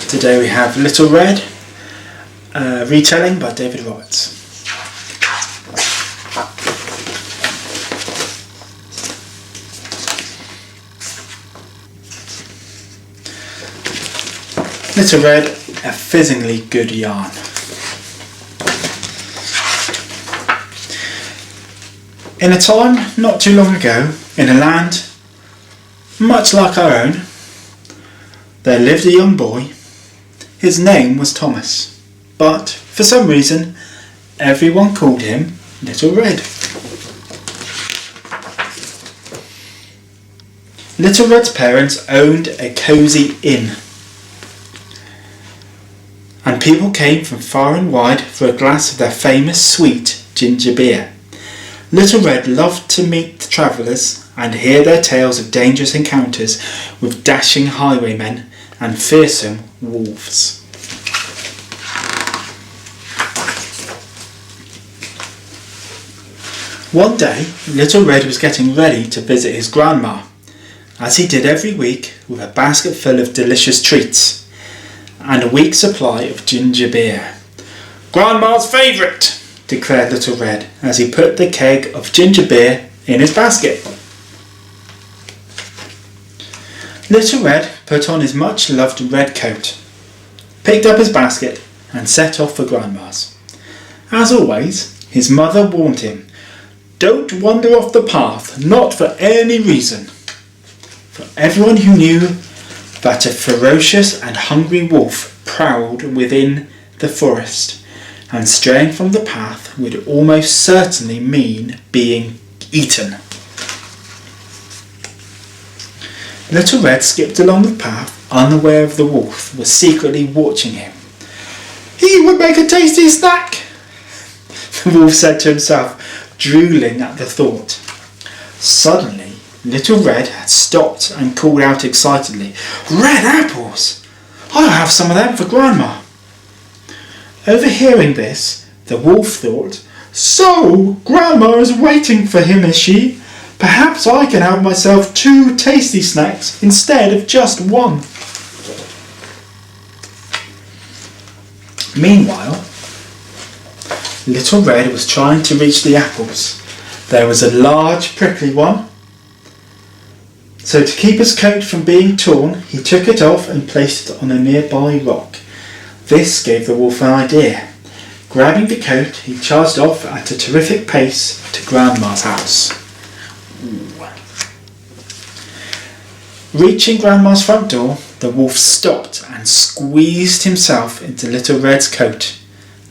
Today we have Little Red, retelling by David Roberts. Little Red, a fizzingly good yarn. In a time not too long ago, in a land much like our own, there lived a young boy. His name was Thomas, but for some reason everyone called him Little Red. Little Red's parents owned a cosy inn, and people came from far and wide for a glass of their famous sweet ginger beer. Little Red loved to meet the travellers and hear their tales of dangerous encounters with dashing highwaymen and fearsome wolves. One day, Little Red was getting ready to visit his grandma, as he did every week, with a basket full of delicious treats and a week's supply of ginger beer. "Grandma's favourite," declared Little Red as he put the keg of ginger beer in his basket. Little Red put on his much loved red coat, picked up his basket and set off for Grandma's. As always, his mother warned him, "Don't wander off the path, not for any reason." For everyone who knew that a ferocious and hungry wolf prowled within the forest, and straying from the path would almost certainly mean being eaten. Little Red skipped along the path, unaware of the wolf was secretly watching him. "He would make a tasty snack," the wolf said to himself, drooling at the thought. Suddenly, Little Red had stopped and called out excitedly, "Red apples! I'll have some of them for Grandma." Overhearing this, the wolf thought, "So, Grandma is waiting for him, is she? Perhaps I can have myself 2 tasty snacks instead of just 1. Meanwhile, Little Red was trying to reach the apples. There was a large prickly one, so to keep his coat from being torn, he took it off and placed it on a nearby rock. This gave the wolf an idea. Grabbing the coat, he charged off at a terrific pace to Grandma's house. Reaching Grandma's front door, the wolf stopped and squeezed himself into Little Red's coat.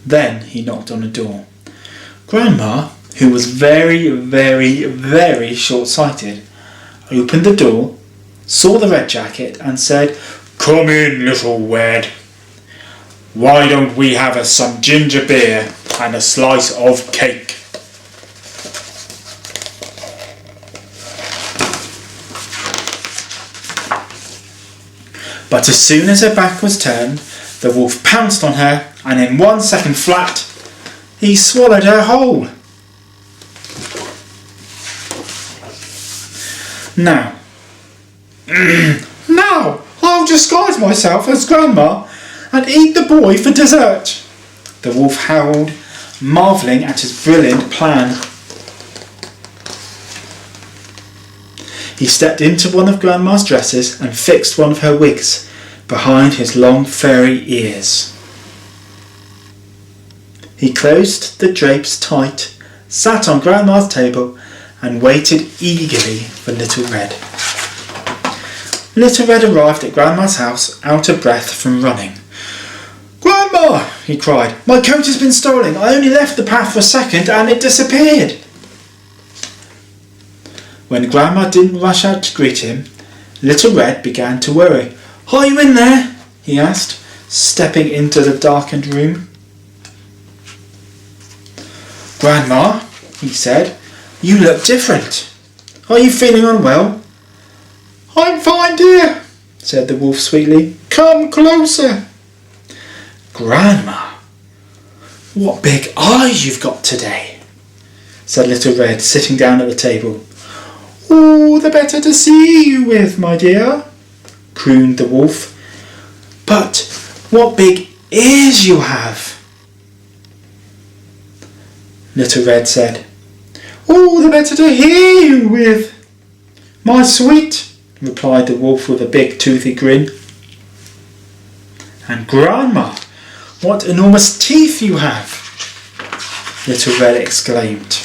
Then he knocked on the door. Grandma, who was very, very, very short-sighted, opened the door, saw the red jacket and said, "Come in, Little Red. Why don't we have us some ginger beer and a slice of cake?" But as soon as her back was turned, the wolf pounced on her, and in 1 second flat, he swallowed her whole. Now I'll disguise myself as Grandma and eat the boy for dessert," the wolf howled, marvelling at his brilliant plan. He stepped into one of Grandma's dresses and fixed one of her wigs behind his long furry ears. He closed the drapes tight, sat on Grandma's table and waited eagerly for Little Red. Little Red arrived at Grandma's house, out of breath from running. "Grandma," he cried, "my coat has been stolen. I only left the path for a second and it disappeared." When Grandma didn't rush out to greet him, Little Red began to worry. "Are you in there?" he asked, stepping into the darkened room. "Grandma," he said, "you look different. Are you feeling unwell?" "I'm fine, dear," said the wolf sweetly. "Come closer." "Grandma, what big eyes you've got today," said Little Red, sitting down at the table. "All the better to see you with, my dear," crooned the wolf. "But What big ears you have! Little Red said. All the better to hear you with, my sweet, replied the wolf with a big toothy grin. And Grandma, what enormous teeth you have! Little Red exclaimed.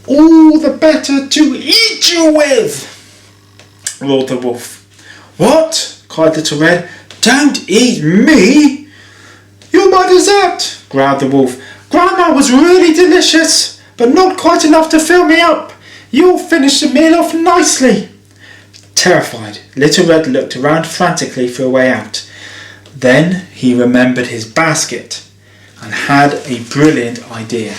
All the better to eat you with, roared the wolf. What? Cried Little Red. Don't eat me! You're my dessert, growled the wolf. Grandma was really delicious, but not quite enough to fill me up. You'll finish the meal off nicely. Terrified, Little Red looked around frantically for a way out. Then he remembered his basket and had a brilliant idea.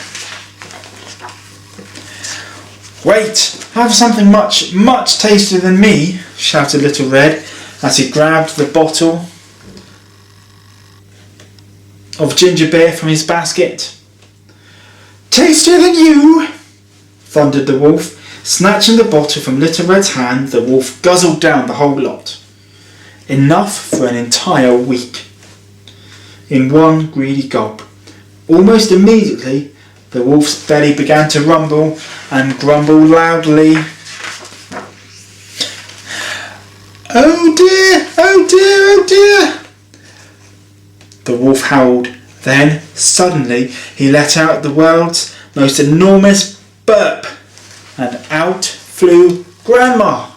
Wait, have something much, much tastier than me, shouted Little Red as he grabbed the bottle of ginger beer from his basket. Tastier than you, thundered the wolf. Snatching the bottle from Little Red's hand, the wolf guzzled down the whole lot. Enough for an entire week. In one greedy gulp. Almost immediately, the wolf's belly began to rumble and grumble loudly. Oh dear, oh dear, oh dear! The wolf howled. Then, suddenly, he let out the world's most enormous burp, and out flew Grandma.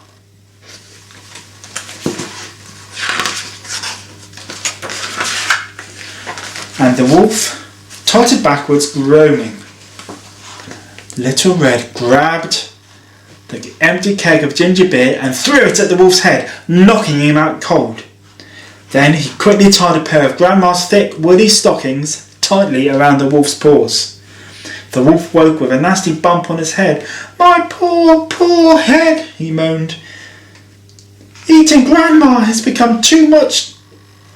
And the wolf tottered backwards, groaning. Little Red grabbed the empty keg of ginger beer and threw it at the wolf's head, knocking him out cold. Then he quickly tied a pair of Grandma's thick woolly stockings tightly around the wolf's paws. The wolf woke with a nasty bump on his head. My poor, poor head, he moaned. Eating Grandma has become too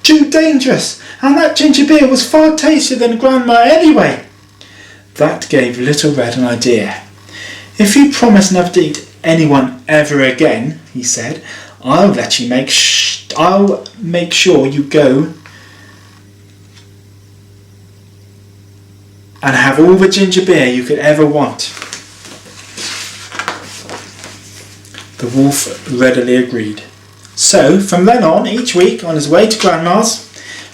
dangerous, and that ginger beer was far tastier than Grandma anyway. That gave Little Red an idea. If you promise never to eat anyone ever again, he said, I'll make sure you go and have all the ginger beer you could ever want. The wolf readily agreed. So, from then on, each week, on his way to Grandma's,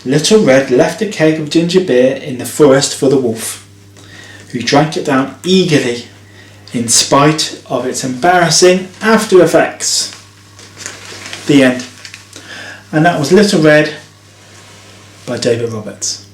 Little Red left a keg of ginger beer in the forest for the wolf, who drank it down eagerly, in spite of its embarrassing after effects. The end. And that was Little Red by David Roberts.